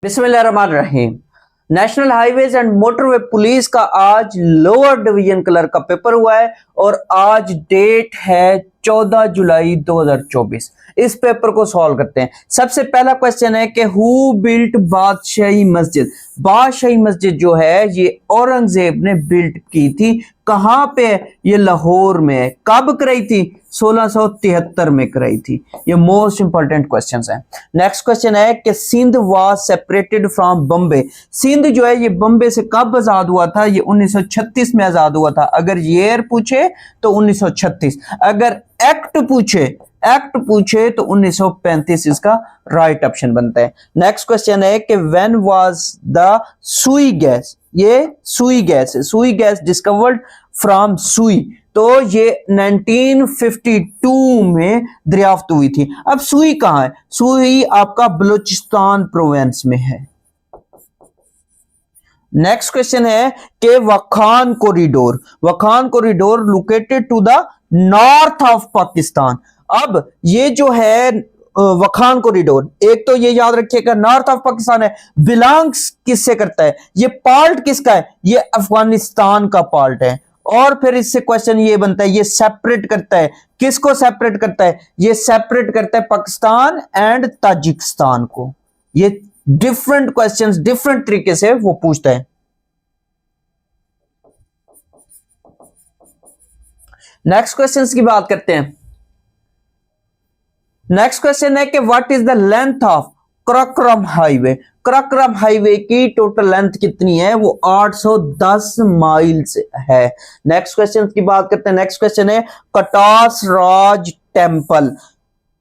बिस्मिल्लाहिर्रहमानिर्रहीम। National highways and motorway police का आज लोअर डिवीजन क्लर्क का पेपर हुआ है और आज डेट है 14 जुलाई 2024। इस पेपर को सॉल्व करते हैं। सबसे पहला क्वेश्चन है कि हु बिल्ट बादशाही मस्जिद। बादशाही मस्जिद जो है ये औरंगजेब ने बिल्ट की थी। कहां पे? ये लाहौर में है। कब कराई थी? 1673 में कराई थी। ये मोस्ट इंपॉर्टेंट क्वेश्चन है। नेक्स्ट क्वेश्चन है कि Sindh was separated from Bombay. Sindh जो है ये बम्बे से कब आजाद हुआ था? ये 1936 में आजाद हुआ था। अगर ईयर पूछे तो 1936, अगर एक्ट पूछे तो 1935 इसका राइट ऑप्शन बनता है। नेक्स्ट क्वेश्चन है कि व्हेन वाज द सुई गैस। ये सुई गैस है। सुई गैस डिस्कवर्ड फ्रॉम सुई, तो ये 1952 में दरियाफ्त हुई थी। अब सुई कहां है? सुई आपका बलूचिस्तान प्रोविंस में है। नेक्स्ट क्वेश्चन है कि Wakhan corridor located to the north of Pakistan. अब ये जो है वखान कॉरिडोर, एक तो ये याद रखिएगा नॉर्थ ऑफ पाकिस्तान है। बिलोंग्स किससे करता है? ये पार्ट किसका है? ये अफगानिस्तान का पार्ट है। और फिर इससे क्वेश्चन ये बनता है, ये सेपरेट करता है, किसको सेपरेट करता है? ये सेपरेट करता है पाकिस्तान एंड ताजिकिस्तान को। ये डिफरेंट क्वेश्चंस डिफरेंट तरीके से वो पूछता है। नेक्स्ट क्वेश्चंस की बात करते हैं। नेक्स्ट क्वेश्चन है कि what is the length of Karakoram highway. Karakoram highway की टोटल लेंथ कितनी है? वो 810 माइल्स है। नेक्स्ट क्वेश्चन की बात करते हैं। नेक्स्ट क्वेश्चन है Katas Raj temple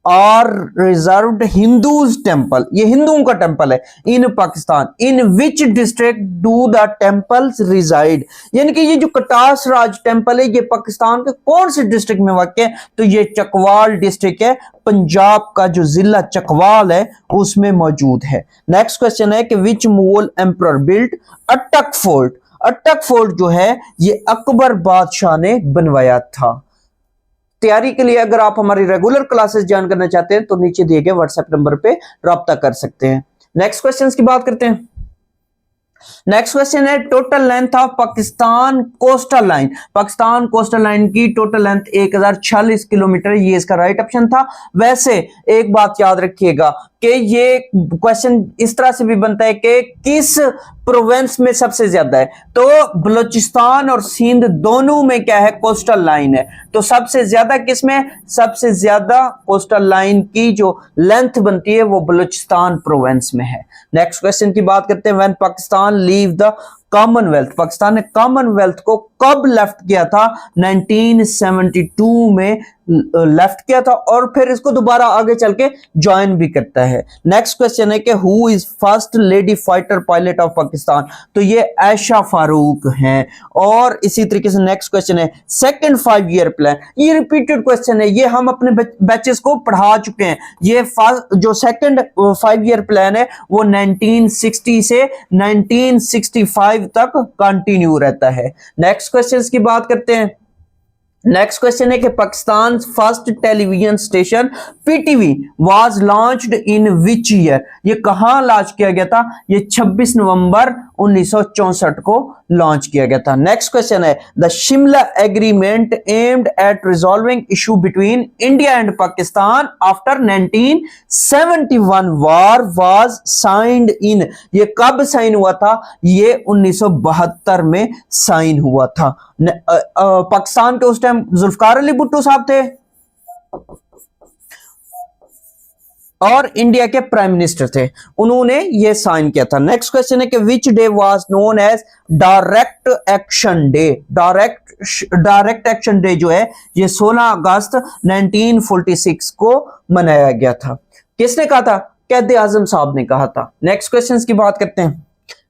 are reserved Hindus temple. ये हिंदुओं का टेम्पल है in Pakistan. In which district do the temples reside. यानी कि ये जो कटास राज टेम्पल है ये पाकिस्तान के कौन से डिस्ट्रिक्ट में वाक़ है? तो ये चकवाल डिस्ट्रिक्ट है। पंजाब का जो जिला चकवाल है उसमें मौजूद है। नेक्स्ट क्वेश्चन है कि विच मुगल एम्परर बिल्ट अटक फोर्ट। अटक फोर्ट जो है ये अकबर बादशाह ने बनवाया था। तैयारी के लिए अगर आप हमारी रेगुलर क्लासेस ज्वाइन करना चाहते हैं तो नीचे दिए गए व्हाट्सएप नंबर पे राब्ता कर सकते हैं। नेक्स्ट क्वेश्चन की बात करते हैं। नेक्स्ट क्वेश्चन है total length of Pakistan coastal line. Pakistan coastal line की टोटल लेंथ 1046 किलोमीटर। ये इसका राइट ऑप्शन था। वैसे एक बात याद रखिएगा कि ये क्वेश्चन इस तरह से भी बनता है कि किस प्रोविंस में सबसे ज्यादा है, तो बलूचिस्तान और सिंध दोनों में क्या है? कोस्टल लाइन है। तो सबसे ज्यादा किस में? सबसे ज्यादा कोस्टल लाइन की जो लेंथ बनती है वो बलूचिस्तान प्रोविंस में है। नेक्स्ट क्वेश्चन की बात करते हैं। When Pakistan leave the Commonwealth. Pakistan ने कॉमनवेल्थ को कब लेफ्ट किया था? 1972 में लेफ्ट किया था और फिर इसको दोबारा आगे चल के ज्वाइन भी करता है। नेक्स्ट क्वेश्चन है कि who is first lady fighter pilot of Pakistan. तो ये आयशा फारूक हैं। और इसी तरीके से नेक्स्ट क्वेश्चन है सेकंड 5 ईयर प्लान। ये रिपीटेड क्वेश्चन है, ये हम अपने बैचेस को पढ़ा चुके हैं। ये जो सेकंड 5 ईयर प्लान है वो 1960 से 1965 तक कंटिन्यू रहता है। नेक्स्ट क्वेश्चन की बात करते हैं। नेक्स्ट क्वेश्चन है कि Pakistan first television station PTV was launched in which year. ये कहां लॉन्च किया गया था? ये 26 नवंबर 1964 को लॉन्च किया गया था। नेक्स्ट क्वेश्चन है the Shimla agreement aimed at resolving issue between India and Pakistan after 1971 war was signed in. ये कब साइन हुआ था? ये 1972 में साइन हुआ था। पाकिस्तान के उस टाइम जुल्फकार अली भुट्टो साहब थे और इंडिया के प्राइम मिनिस्टर थे, उन्होंने ये साइन किया था। नेक्स्ट क्वेश्चन है कि which day was known as direct action day. Direct action day जो है ये 16 अगस्त 1946 को मनाया गया था। किसने कहा था? कैद आजम साहब ने कहा था। नेक्स्ट क्वेश्चन की बात करते हैं।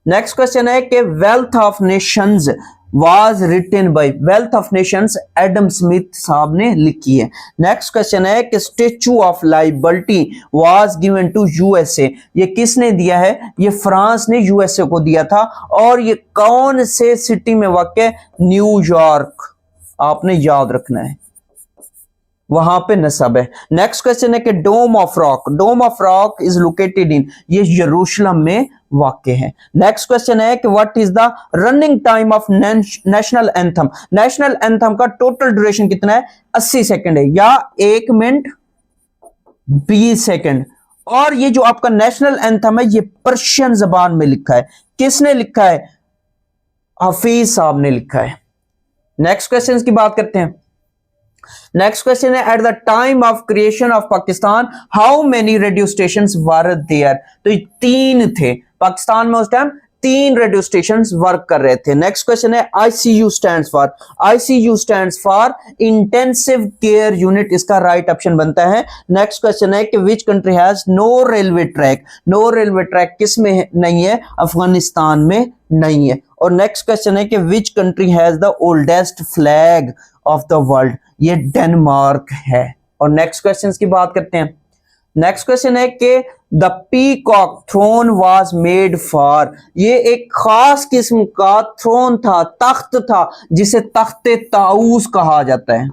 नेक्स्ट क्वेश्चन है कि wealth of Nations was written by। Wealth of Nations Adam Smith साहब ने लिखी है। नेक्स्ट क्वेश्चन है कि statue of liability was given to USA। ये किसने दिया है? ये फ्रांस ने यूएसए को दिया था। और ये कौन से सिटी में वाक़ है? न्यूयॉर्क। आपने याद रखना है। वहां पे नसब है। नेक्स्ट क्वेश्चन है कि Dome of Rock is located in, ये यरूशलेम में वाक़ है। नेक्स्ट क्वेश्चन है कि what is the running time of national anthem. National anthem का टोटल ड्यूरेशन कितना है? 80 सेकंड है या 1 मिनट 20 सेकंड। और ये जो आपका नेशनल एंथम है ये पर्शियन जबान में लिखा है। किसने लिखा है? हफीज साहब ने लिखा है। नेक्स्ट क्वेश्चन की बात करते हैं। नेक्स्ट क्वेश्चन है at the time of creation of Pakistan how many radio stations were there. तो ये 3 थे पाकिस्तान में उस टाइम, 3 रेडियो स्टेशन वर्क कर रहे थे। नेक्स्ट क्वेश्चन है ICU stands for. ICU stands for intensive care unit, इसका राइट ऑप्शन बनता है। नेक्स्ट क्वेश्चन है कि which country has no railway track. No railway track किस में नहीं है? अफगानिस्तान में नहीं है। और नेक्स्ट क्वेश्चन है कि which country has the oldest flag of the world. ये डेनमार्क है। और नेक्स्ट क्वेश्चन की बात करते हैं। नेक्स्ट क्वेश्चन है कि the peacock throne was made for. ये एक खास किस्म का थ्रोन था, तख्त था, जिसे तख्ते ताऊस कहा जाता है।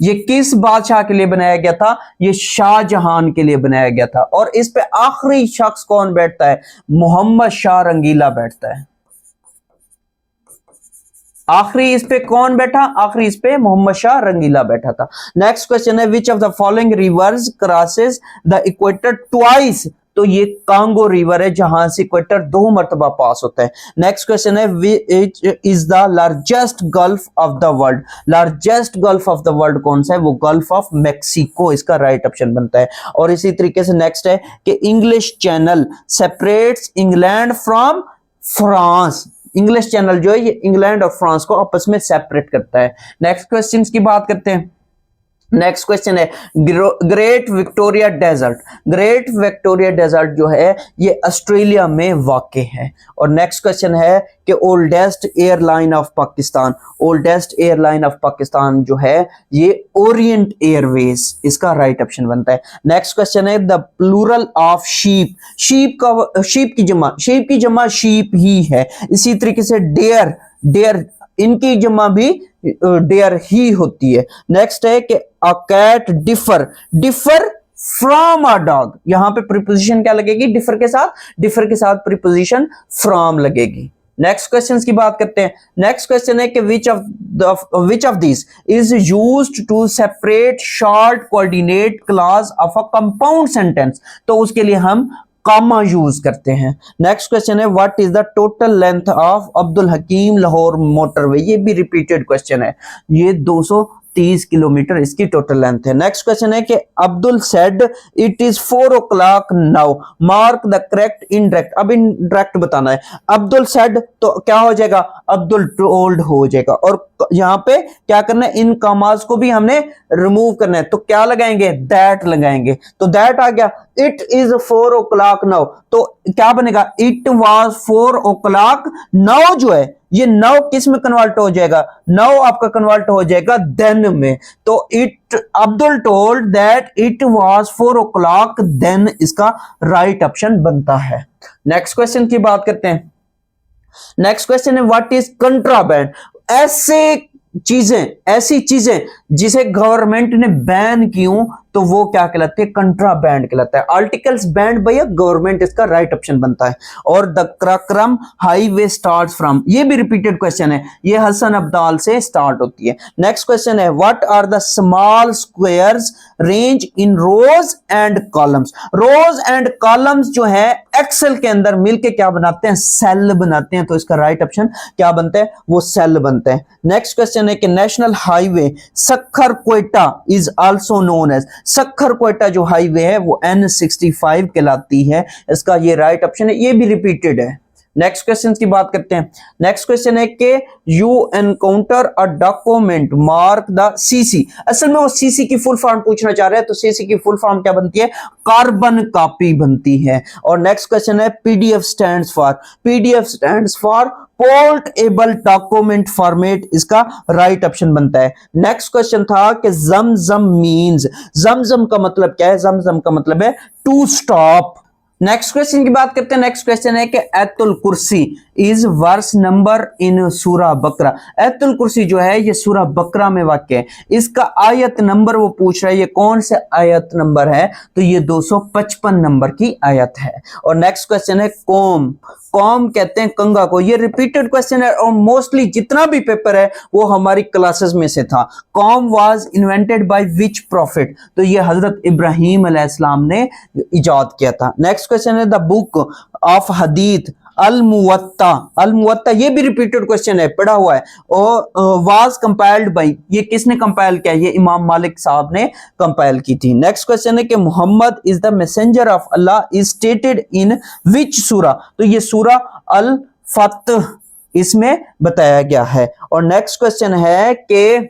ये किस बादशाह के लिए बनाया गया था? ये शाहजहां के लिए बनाया गया था। और इस पे आखिरी शख्स कौन बैठता है? मोहम्मद शाह रंगीला बैठता है। आखिरी इस पे कौन बैठा? आखिरी इस पे मोहम्मद शाह रंगीला बैठा था। नेक्स्ट क्वेश्चन है which of the following rivers crosses the equator twice. तो ये कांगो रिवर है जहां से इक्वेटर 2 मरतबा पास होता है। नेक्स्ट क्वेश्चन है which is the largest gulf of the world. Largest gulf of the world कौन सा है? वो गल्फ ऑफ मैक्सिको, इसका राइट ऑप्शन बनता है। और इसी तरीके से नेक्स्ट है कि English channel separates England from France. English channel जो है ये इंग्लैंड और फ्रांस को आपस में सेपरेट करता है। नेक्स्ट क्वेश्चन की बात करते हैं। नेक्स्ट क्वेश्चन है great Victoria desert. Great Victoria desert जो है ये ऑस्ट्रेलिया में वाक़ है। और नेक्स्ट क्वेश्चन है कि oldest airline of Pakistan. Oldest airline of Pakistan जो है ये ओरिएंट एयरवेज, इसका राइट ऑप्शन बनता है। नेक्स्ट क्वेश्चन है the plural of sheep. Sheep की जमा शीप ही है। इसी तरीके से डेयर इनकी जमा भी डेयर ही होती है। नेक्स्ट है कि a cat differ from a dog. यहां पे प्रीपोजिशन क्या लगेगी? डिफर के साथ प्रीपोजिशन फ्रॉम लगेगी। नेक्स्ट क्वेश्चन की बात करते हैं। नेक्स्ट क्वेश्चन है कि which of this is used to separate short coordinate clause of a compound sentence. तो उसके लिए हम कामा यूज करते हैं। नेक्स्ट क्वेश्चन है what is the total length of Abdul Hakim Lahore motorway. ये भी रिपीटेड क्वेश्चन है। ये 230 किलोमीटर इसकी टोटल लेंथ है। नेक्स्ट क्वेश्चन है कि Abdul said it is 4 o'clock now mark the correct indirect. अब इनडायरेक्ट बताना है। अब्दुल सेड तो क्या हो जाएगा? अब्दुल टोल्ड हो जाएगा। और यहां पे क्या करना है? इन कॉमास को भी हमने रिमूव करना है। तो क्या लगाएंगे? दैट लगाएंगे। तो दैट आ गया। It is 4 o'clock now. तो क्या बनेगा? इट वाज 4 o'clock नाउ जो है ये नाउ किस में कन्वर्ट हो जाएगा? नाउ आपका कन्वर्ट हो जाएगा देन में। तो it Abdul told that it was 4 o'clock then, इसका राइट ऑप्शन बनता है। नेक्स्ट क्वेश्चन की बात करते हैं। नेक्स्ट क्वेश्चन है व्हाट इज कंट्राबैंड। ऐसी चीजें जिसे गवर्नमेंट ने बैन की हो तो वो क्या कहलाते हैं? कंट्राबैंड कहलाता है। आर्टिकल्स बैंड बाय गवर्नमेंट, इसका राइट ऑप्शन बनता है। और the Karakoram highway start from, ये भी रिपीटेड क्वेश्चन है, ये हसन अब्दाल से स्टार्ट होती है। नेक्स्ट क्वेश्चन है what are the small squares range in rows and columns. Rows and columns जो है एक्सेल के अंदर मिलके क्या बनाते हैं? सेल बनाते हैं। तो इसका राइट ऑप्शन क्या बनता है? वो सेल बनते हैं। नेक्स्ट क्वेश्चन है कि national highway Sukkur Quetta is also known as. Sukkur Quetta जो हाईवे है वो N65 कहलाती है। इसका ये राइट ऑप्शन है। ये भी रिपीटेड है। नेक्स्ट क्वेश्चन की बात करते हैं। नेक्स्ट क्वेश्चन है कि you encounter a document mark the CC. असल में वो सीसी की फुल फॉर्म पूछना चाह रहे हैं। तो सीसी की फुल फॉर्म क्या बनती है? कार्बन कॉपी बनती है। और नेक्स्ट क्वेश्चन है PDF stands for portable document format, इसका राइट ऑप्शन बनता है। नेक्स्ट क्वेश्चन था कि जमजम मींस। जमजम का मतलब क्या है? जमजम का मतलब है टू स्टॉप। नेक्स्ट क्वेश्चन की बात करते हैं। नेक्स्ट क्वेश्चन है कि आयतुल कुर्सी इज वर्स नंबर इन सूरा बकरा। आयतुल कुर्सी जो है ये सूरा बकरा में वाक़या है, इसका आयत नंबर वो पूछ रहा है, ये कौन से आयत नंबर है, तो ये 255 नंबर की आयत है। और नेक्स्ट क्वेश्चन है कौम, कौम कहते हैं कंगा को। ये रिपीटेड क्वेश्चन है और मोस्टली जितना भी पेपर है वो हमारी क्लासेस में से था। कौम was invented by which profit, तो ये हजरत इब्राहिम अलैहिस्सलाम ने इजाद किया था। नेक्स्ट क्वेश्चन है द बुक ऑफ हदीथ अल मुवत्ता। अल मुवत्ता ये भी रिपीटेड क्वेश्चन है, पढ़ा हुआ है। और वाज कंपाइल्ड बाय, ये किसने कंपाइल किया, ये इमाम मालिक साहब ने कंपाइल की थी। नेक्स्ट क्वेश्चन है कि Muhammad is the messenger of Allah is stated in which surah, तो ये सूरा अल फतह इसमें बताया गया है। और नेक्स्ट क्वेश्चन है कि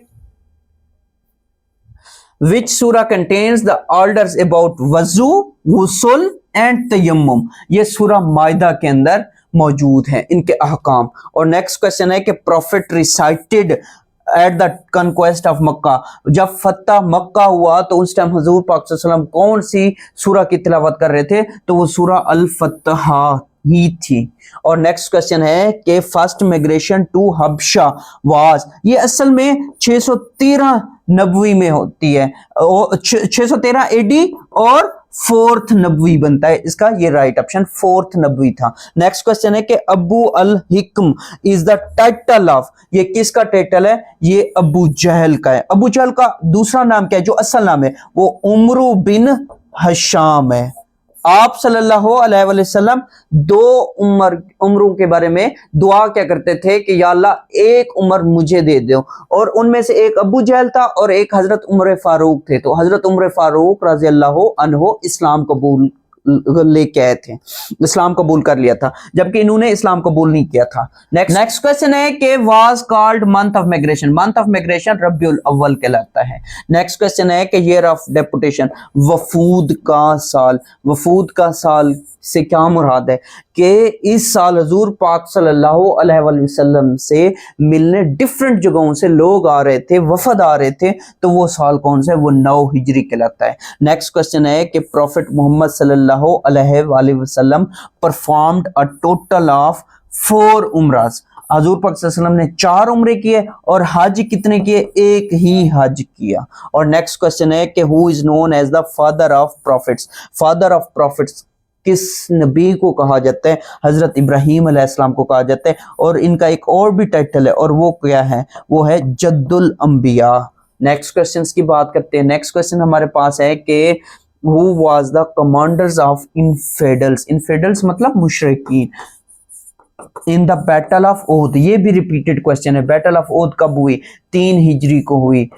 which surah contains the orders about वजू, गुस्ल एंड तयम्मुम, ये सूरा माइदा के अंदर मौजूद है इनके अहकाम। और नेक्स्ट क्वेश्चन है कि prophet recited at the conquest of Mecca, जब फतह मक्का हुआ तो उस टाइम हुजूर पाक सल्लल्लाहु अलैहि वसल्लम कौन सी सूरा की तिलावत कर रहे थे, तो वो सूरा अल फतह ही थी। और नेक्स्ट क्वेश्चन है कि फर्स्ट माइग्रेशन टू हबशा वाज, ये असल में 613 नबवी में होती है, 613 एडी और 4th नबवी बनता है इसका, ये राइट ऑप्शन 4th नबवी था। नेक्स्ट क्वेश्चन है कि अबू अल हिक्म इज द टाइटल ऑफ, ये किसका टाइटल है, ये अबू जहल का है। अबू जहल का दूसरा नाम क्या है, जो असल नाम है वो उमरू बिन हशाम है। आप सल्लल्लाहु अलैहि वसल्लम दो उम्रों के बारे में दुआ क्या करते थे कि या अल्लाह एक उम्र मुझे दे दो, और उनमें से एक अबू जहल था और एक हजरत उमर फारूक थे। तो हजरत उमर फारूक रज़ी अल्लाहु अन्हु इस्लाम कबूल लेके आए थे, इस्लाम कबूल कर लिया था, जबकि इन्होंने इस्लाम कबूल नहीं किया था। नेक्स्ट क्वेश्चन है कि was called month of migration, month of migration Rabiul अव्वल कहलाता है। नेक्स्ट क्वेश्चन है कि ईयर ऑफ डेपुटेशन, वफूद का साल, वफूद का साल से क्या मुराद है कि इस साल हजूर पाक सल्लल्लाहु अलैहि वसल्लम से मिलने डिफरेंट जगहों से लोग आ रहे थे, वफद आ रहे थे, तो वो साल कौन सा है, वो 9 हिजरी कहलाता है। नेक्स्ट क्वेश्चन है कि प्रॉफिट मोहम्मद सल्लल्लाहु अलैहि वसल्लम परफॉर्म्ड अ टोटल ऑफ 4 उम्रास, हजूर पाक सल्लल्लाहु अलैहि वसल्लम ने 4 उम्रे किए और हज कितने किए, एक ही हज किया। और नेक्स्ट क्वेश्चन है कि who is known as the father of prophets, father of prophets किस नबी को कहा जाता है, हजरत इब्राहिम अलैहिस्सलाम को कहा जाता है। और इनका एक और भी टाइटल है और वो क्या है, वो है जद्दुल अंबिया। नेक्स्ट क्वेश्चंस की बात करते हैं। नेक्स्ट क्वेश्चन हमारे पास है कि who was the commanders of infidels, infidels मतलब मुशरिकीन, in the battle of Uhud, ये भी रिपीटेड क्वेश्चन है। बैटल ऑफ ओहद कब हुई, 3 हिजरी को हुई,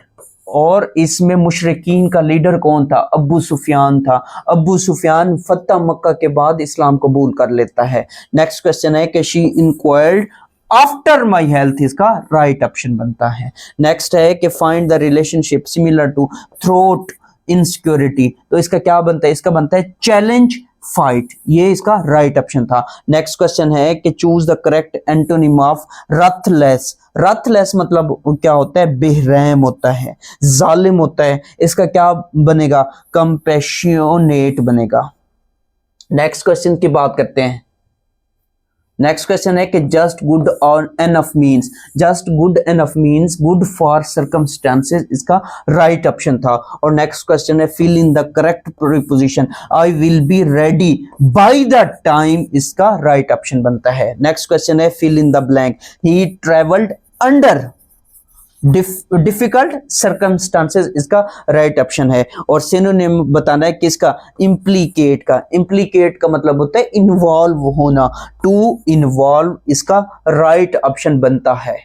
और इसमें मुशरिकीन का लीडर कौन था, अबू सुफियान था। अबू सुफियान फतह मक्का के बाद इस्लाम कबूल कर लेता है। नेक्स्ट क्वेश्चन है कि she inquired after my health, इसका राइट ऑप्शन बनता है। नेक्स्ट है कि find the relationship similar to throat insecurity, तो इसका क्या बनता है, इसका बनता है चैलेंज फाइट, ये इसका राइट ऑप्शन था। नेक्स्ट क्वेश्चन है कि choose the correct antonym of ruthless, ruthless मतलब क्या होता है, बेरहम होता है, जालिम होता है, इसका क्या बनेगा, कंपैशनेट बनेगा। नेक्स्ट क्वेश्चन की बात करते हैं। नेक्स्ट क्वेश्चन है कि जस्ट गुड और enough means, just good enough means good for circumstances, इसका राइट ऑप्शन था। और नेक्स्ट क्वेश्चन है fill in the correct preposition, I will be ready by the time, इसका राइट ऑप्शन बनता है। नेक्स्ट क्वेश्चन है fill in the blank, he travelled under difficult circumstances, इसका right option है। और सिनोनिम बताना है किसका, इम्प्लीकेट का, इम्प्लीकेट का मतलब होता है इन्वॉल्व होना, टू इन्वॉल्व, इसका राइट ऑप्शन बनता है।